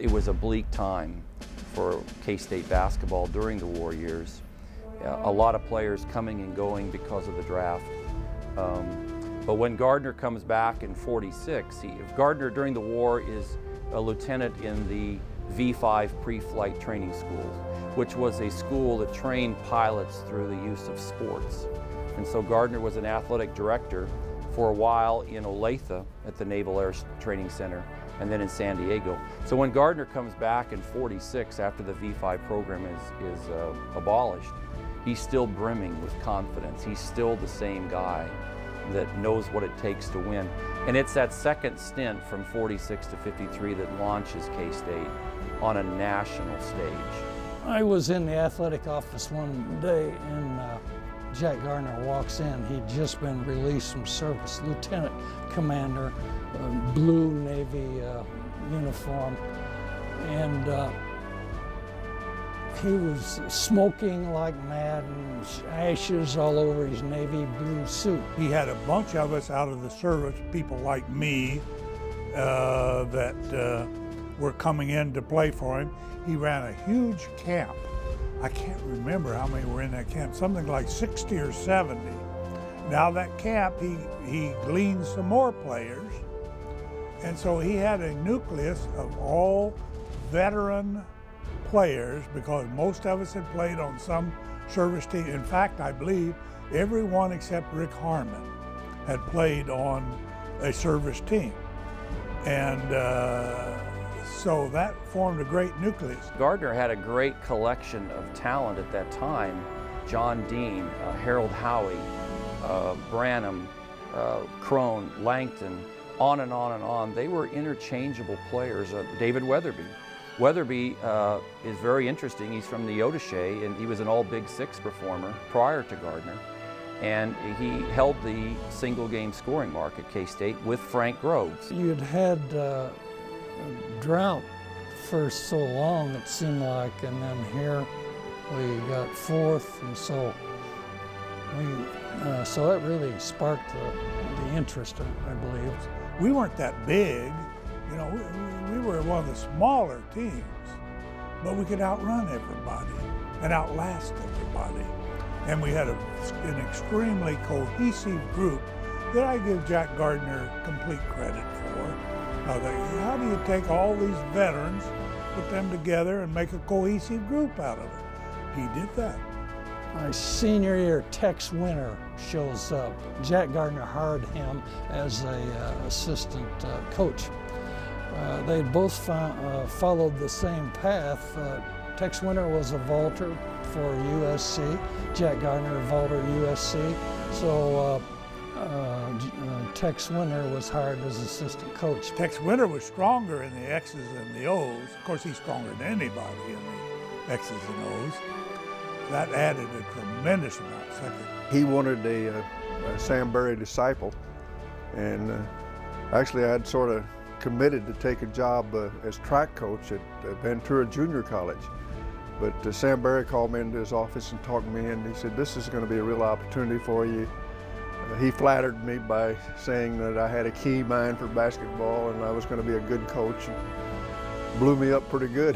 It was a bleak time for K-State basketball during the war years. A lot of players coming and going because of the draft. But when Gardner comes back in '46, Gardner during the war is a lieutenant in the V5 pre-flight training school, which was a school that trained pilots through the use of sports. And so Gardner was an athletic director for a while in Olathe at the Naval Air Training Center, and then in San Diego. So when Gardner comes back in '46 after the V5 program is abolished, he's still brimming with confidence. He's still the same guy that knows what it takes to win. And it's that second stint from '46 to '53 that launches K-State on a national stage. I was in the athletic office one day and Jack Gardner walks in. He'd just been released from service, lieutenant commander, blue Navy uniform, and he was smoking like mad and ashes all over his navy blue suit. He had a bunch of us out of the service, people like me, that were coming in to play for him. He ran a huge camp. I can't remember how many were in that camp, something like 60 or 70. Now that camp, he gleaned some more players, and so he had a nucleus of all veteran players, because most of us had played on some service team. In fact, I believe everyone except Rick Harmon had played on a service team. And so that formed a great nucleus. Gardner had a great collection of talent at that time. John Dean, Harold Howie, Branham, Crone, Langton, on and on and on. They were interchangeable players. David Weatherby. Weatherby is very interesting. He's from the Neodesha, and he was an all Big Six performer prior to Gardner. And he held the single game scoring mark at K-State with Frank Groves. You'd had a drought for so long, it seemed like, and then here we got fourth, and so so that really sparked the interest, I believe. We weren't that big, you know, we were one of the smaller teams, but we could outrun everybody and outlast everybody. And we had an extremely cohesive group that I give Jack Gardner complete credit for. How do you take all these veterans, put them together, and make a cohesive group out of it? He did that. My senior year, Tex Winter shows up. Jack Gardner hired him as an assistant coach. They both followed the same path. Tex Winter was a vaulter for USC. Jack Gardner, a vaulter USC. So Tex Winter was hired as assistant coach. Tex Winter was stronger in the X's and the O's. Of course, he's stronger than anybody in the X's and O's. That added a tremendous amount. Second. He wanted a Sam Berry disciple, and actually I'd sort of committed to take a job as track coach at Ventura Junior College. But Sam Berry called me into his office and talked me in. He said, "This is going to be a real opportunity for you." He flattered me by saying that I had a keen mind for basketball and I was going to be a good coach. Blew me up pretty good.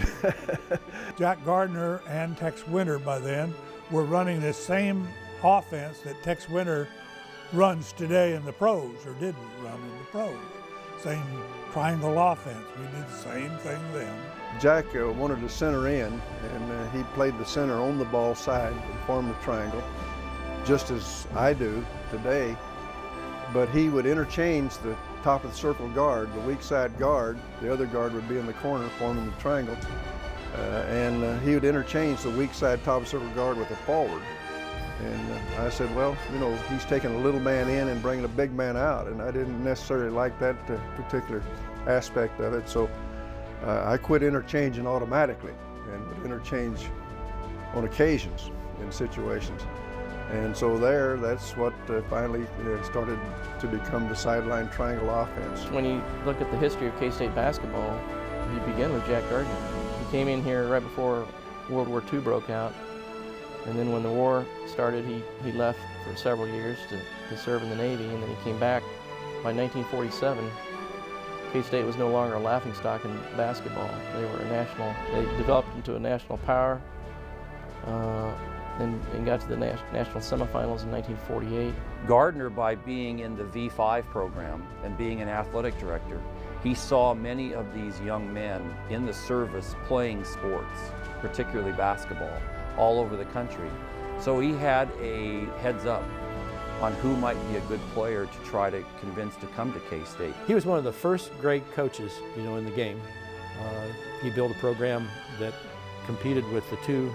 Jack Gardner and Tex Winter by then were running the same offense that Tex Winter runs today in the pros, or did run in the pros. Same triangle offense. We did the same thing then. Jack wanted to center in, and he played the center on the ball side and formed the triangle, just as I do today. But he would interchange the top of the circle guard, the weak side guard. The other guard would be in the corner forming the triangle. And he would interchange the weak side top of the circle guard with a forward. And I said, well, you know, he's taking a little man in and bringing a big man out. And I didn't necessarily like that particular aspect of it. So I quit interchanging automatically and would interchange on occasions in situations. And so that's what finally started to become the sideline triangle offense. When you look at the history of K-State basketball, you begin with Jack Gardner. He came in here right before World War II broke out. And then when the war started, he left for several years to serve in the Navy, and then he came back. By 1947, K-State was no longer a laughingstock in basketball. They were they developed into a national power, and got to the national semifinals in 1948. Gardner, by being in the V5 program and being an athletic director, he saw many of these young men in the service playing sports, particularly basketball, all over the country. So he had a heads up on who might be a good player to try to convince to come to K-State. He was one of the first great coaches, in the game. He built a program that competed with the two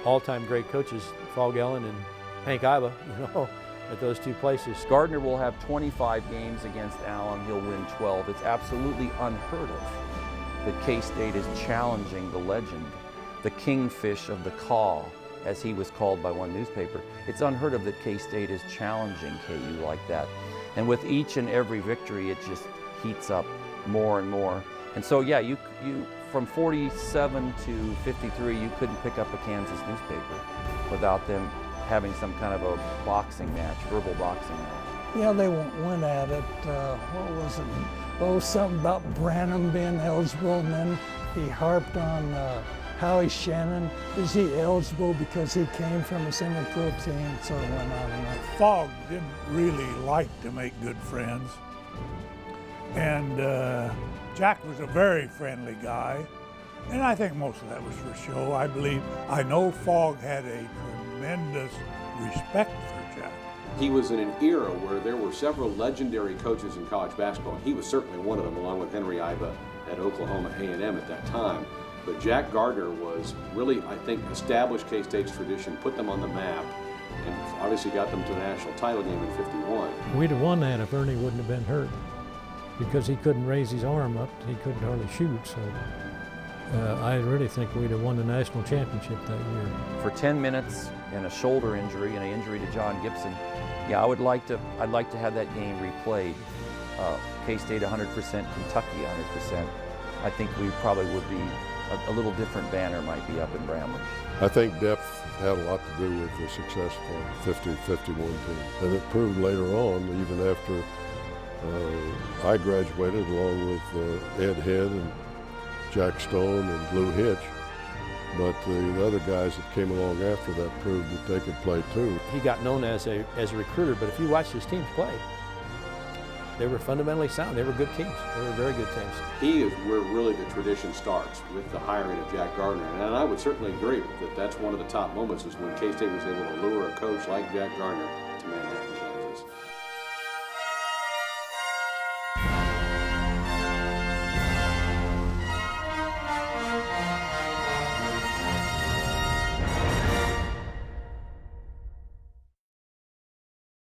all-time great coaches, Paul Gellin and Hank Iba, at those two places. Gardner will have 25 games against Allen. He'll win 12. It's absolutely unheard of that K-State is challenging the legend, the kingfish of the Kaw, as he was called by one newspaper. It's unheard of that K-State is challenging KU like that. And with each and every victory, it just heats up more and more. And so, yeah, you from 47 to 53, you couldn't pick up a Kansas newspaper without them having some kind of a boxing match, verbal boxing match. Yeah, they went at it. What was it? Oh, something about Branham being eligible, and then he harped on Howie Shannon. Is he eligible because he came from a single pro team? So it went on and on. Fogg didn't really like to make good friends. And Jack was a very friendly guy. And I think most of that was for show. I know Fogg had a tremendous respect for Jack. He was in an era where there were several legendary coaches in college basketball. He was certainly one of them, along with Henry Iba at Oklahoma A&M at that time. But Jack Gardner was really, I think, established K-State's tradition, put them on the map, and obviously got them to a national title game in '51. We'd have won that if Ernie wouldn't have been hurt, because he couldn't raise his arm up. He couldn't hardly shoot, so I really think we'd have won the national championship that year. For 10 minutes and a shoulder injury and an injury to John Gibson, yeah, I'd like to have that game replayed. K-State 100%, Kentucky 100%. I think we probably would be, a little different banner might be up in Bramlage. I think depth had a lot to do with the successful 50-51 team. And it proved later on, even after I graduated, along with Ed Head and Jack Stone and Lou Hitch, but the other guys that came along after that proved that they could play too. He got known as a recruiter, but if you watch his teams play, they were fundamentally sound. They were good teams. They were very good teams. He is where really the tradition starts, with the hiring of Jack Gardner. And I would certainly agree that that's one of the top moments, is when K-State was able to lure a coach like Jack Gardner